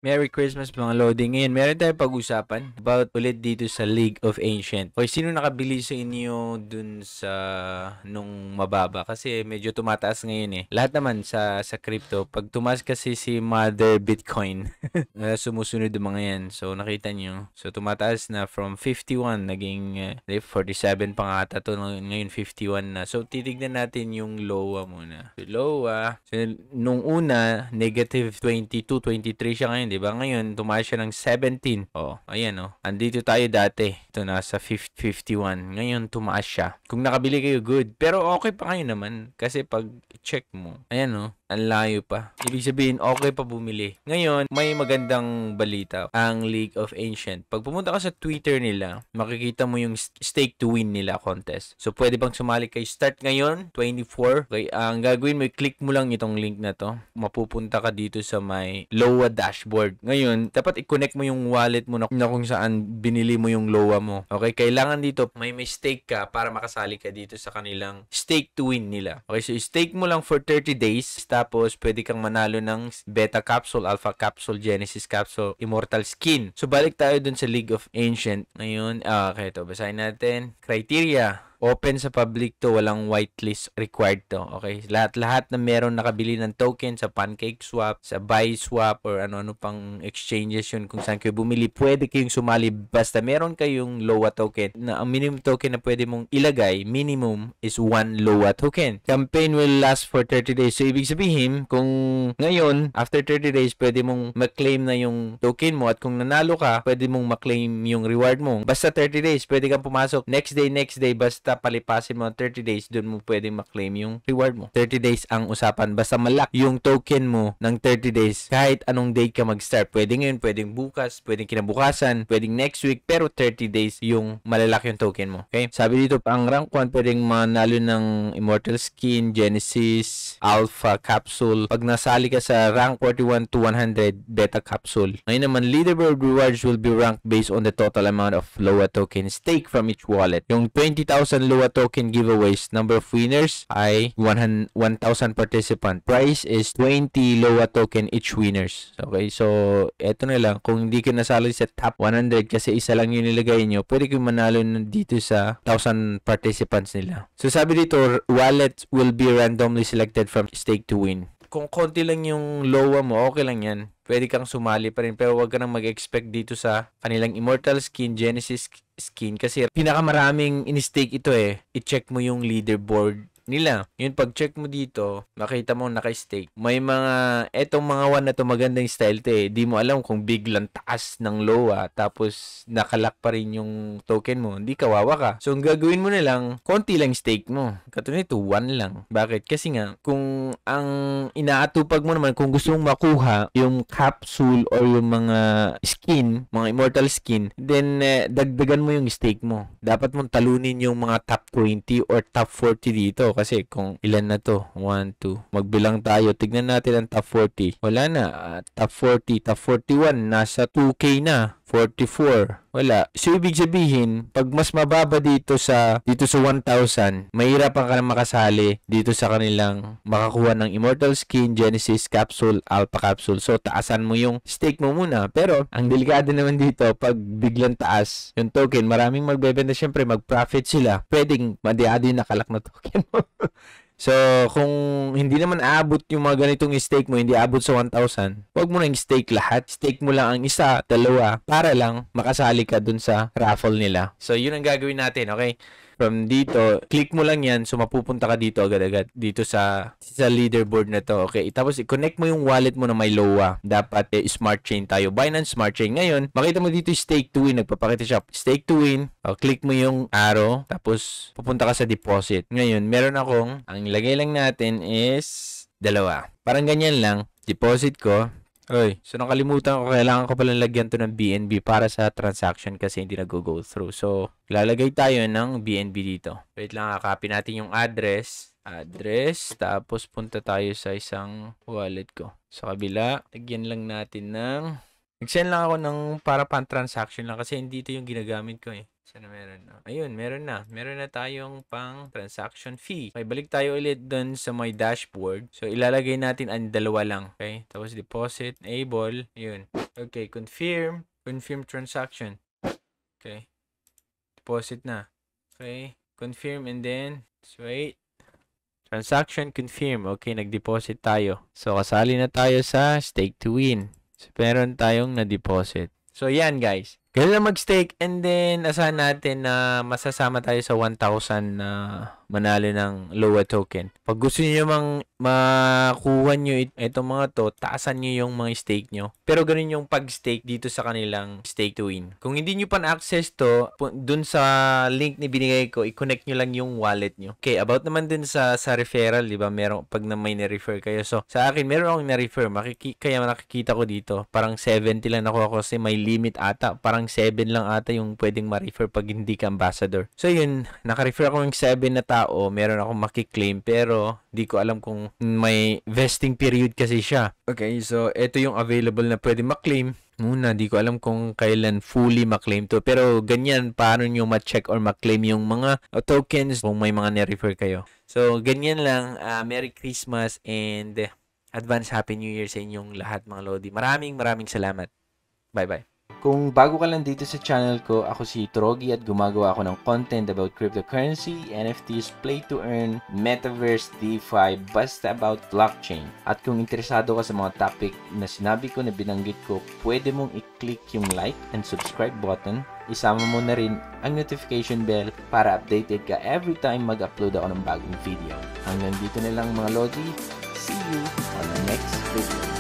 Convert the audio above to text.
Merry Christmas mga loading. Ngayon, meron tayong pag-usapan about ulit dito sa League of Ancient. Okay, sino nakabili sa inyo dun sa nung mababa? Kasi medyo tumataas ngayon eh. Lahat naman sa crypto. Pag tumaas kasi si Mother Bitcoin, sumusunod yung mga yan. So, nakita nyo. So, tumataas na from 51, naging 47 pa nga ata to. Ngayon, 51 na. So, titignan natin yung LOA muna. So, LOA. So, nung una, negative 22, 23 siya ngayon, diba? Ngayon, tumaas siya ng 17. Oh, ayan oh. Andito tayo dati. Ito nasa 51. Ngayon, tumaas siya. Kung nakabili kayo, good. Pero okay pa kayo naman. Kasi pag check mo, ayan oh. Ang layo pa. Ibig sabihin, okay pa bumili. Ngayon, may magandang balita. Ang League of Ancient. Pag pumunta ka sa Twitter nila, makikita mo yung stake to win nila contest. So, pwede bang sumali kay start ngayon, 24. Okay, ang gagawin mo, click mo lang itong link na to. Mapupunta ka dito sa may LOA dashboard. Ngayon, dapat i-connect mo yung wallet mo na kung saan binili mo yung LOA mo. Okay, kailangan dito, may stake ka para makasali ka dito sa kanilang stake to win nila. Okay, so stake mo lang for 30 days. Tapos, pwede kang manalo ng Beta Capsule, Alpha Capsule, Genesis Capsule, Immortal Skin. So, balik tayo dun sa League of Ancient. Ngayon, okay, ito. Basahin natin. Criteria. Open sa public to, walang whitelist required to. Okay? Lahat na meron nakabili ng token sa PancakeSwap, sa BuySwap, or ano-ano pang exchanges yun kung saan kayo bumili, pwede kayong sumali basta meron kayong LOA token na ang minimum token na pwede mong ilagay, minimum is 1 LOA token. Campaign will last for 30 days. So, ibig sabihin, kung ngayon, after 30 days, pwede mong mag-claim na yung token mo at kung nanalo ka, pwede mong ma-claim yung reward mo. Basta 30 days, pwede kang pumasok next day, basta palipasin mo 30 days, doon mo pwedeng ma-claim yung reward mo. 30 days ang usapan. Basta malak yung token mo ng 30 days. Kahit anong day ka mag-start. Pwede ngayon, pwedeng bukas, pwedeng kinabukasan, pwedeng next week, pero 30 days yung malalaki yung token mo. Okay? Sabi dito, ang rank 1, pwedeng manalo ng Immortal Skin, Genesis, Alpha Capsule. Pag nasali ka sa rank 41 to 100, Beta Capsule. Ngayon naman, leaderboard rewards will be ranked based on the total amount of LOA tokens stake from each wallet. Yung 20,000 LOA token giveaways, number of winners ay 1,000 participant. Price is 20 LOA token each winners. Okay, so eto na lang. Kung hindi ka nasali sa top 100 kasi isa lang yung nilagay nyo, pwede kang manalo dito sa 1,000 participants nila. So sabi dito, wallets will be randomly selected from stake to win. Kung konti lang yung LOA mo, okay lang yan. Pwede kang sumali pa rin. Pero wag ka nang mag-expect dito sa kanilang Immortal Skin, Genesis Skin. Kasi pinakamaraming in-stake ito eh. I-check mo yung leaderboard nila. Yun, pag check mo dito, makita mo naka-stake. May mga, etong mga one na to, magandang style to eh. Di mo alam kung biglang taas ng LOA, tapos nakalak pa rin yung token mo. Hindi kawawa ka. So, ang gagawin mo na lang, konti lang stake mo. Katulad nito, 1 lang. Bakit? Kasi nga, kung ang inaatupag mo naman, kung gusto mong makuha yung capsule or yung mga skin, mga immortal skin, then dagdagan mo yung stake mo. Dapat mong talunin yung mga top 20 or top 40 dito. Kasi kung ilan na to, 1, 2, magbilang tayo, tignan natin ang top 40. Wala na, top 40, top 41, nasa 2K na. 44. Wala. So, ibig sabihin, pag mas mababa dito sa 1,000, mahirapan ka na makasali dito sa kanilang makakuha ng Immortal Skin, Genesis Capsule, Alpha Capsule. So, taasan mo yung stake mo muna. Pero, ang delikado naman dito, pag biglang taas yung token, maraming magbebenta. Siyempre, mag-profit sila. Pwedeng madiado yung nakalak na token mo. So, kung hindi naman aabot yung mga ganitong stake mo, hindi aabot sa 1,000, wag mo nang stake lahat. Stake mo lang ang isa, dalawa, para lang makasali ka dun sa raffle nila. So, yun ang gagawin natin, okay? From dito, click mo lang yan, so mapupunta ka dito agad-agad, dito sa leaderboard na to, okay? Tapos, i-connect mo yung wallet mo na may LOA. Dapat, smart chain tayo. Binance Smart Chain. Ngayon, makita mo dito stake to win, nagpapakita siya. Stake to win, click mo yung arrow, tapos, pupunta ka sa deposit. Ngayon, meron akong, ang ilagay lang natin is 2. Parang ganyan lang, deposit ko. Oy, so nakalimutan ko, kailangan ko palang lagyan to ng BNB para sa transaction kasi hindi nag-go through. So, lalagay tayo ng BNB dito. Wait lang, copy natin yung address, tapos punta tayo sa isang wallet ko. Sa kabila, lagyan lang natin ng, nag-send lang ako ng para pan-transaction lang kasi hindi ito yung ginagamit ko eh. Sana meron na. Ayun, meron na. Meron na tayong pang transaction fee. Okay, balik tayo ulit dun sa my dashboard. So, ilalagay natin ang dalawa lang. Okay? Tapos deposit, enable. Ayun. Okay, confirm. Confirm transaction. Okay. Deposit na. Okay. Confirm and then, wait. Transaction confirm. Okay, nag-deposit tayo. So, kasali na tayo sa stake to win. So, meron tayong na-deposit. So, yan guys. Ganun lang mag-stake and then asahan natin na masasama tayo sa 1,000 na manalo ng LOA token. Pag gusto niyo makuha nyo itong mga to, taasan nyo yung mga stake nyo. Pero ganun yung pag-stake dito sa kanilang stake to win. Kung hindi nyo pa na-access to, dun sa link ni binigay ko, i-connect nyo lang yung wallet nyo. Okay, about naman dun sa referral, di ba? Meron, pag na may na-refer kayo. So, sa akin, meron akong na-refer. Kaya nakikita ko dito, parang 70 lang nakuha ko kasi may limit ata. Parang 7 lang ata yung pwedeng ma-refer pag hindi ka ambassador. So, yun, naka-refer ako ng 7 na tao. Meron akong makiklaim pero di ko alam kung may vesting period kasi siya. Okay, so ito yung available na pwede maklaim. Muna, di ko alam kung kailan fully maklaim to. Pero ganyan, paano nyo ma-check or maklaim yung mga tokens kung may mga na-refer kayo. So, ganyan lang. Merry Christmas and advance Happy New Year sa inyong lahat mga Lodi. Maraming salamat. Bye-bye. Kung bago ka lang dito sa channel ko, ako si Trogi at gumagawa ako ng content about cryptocurrency, NFTs, play to earn, metaverse, DeFi, basta about blockchain. At kung interesado ka sa mga topic na sinabi ko na binanggit ko, pwede mong i-click yung like and subscribe button. Isama mo na rin ang notification bell para updated ka every time mag-upload ako ng bagong video. Hanggang dito na lang mga Lodi. See you on the next video.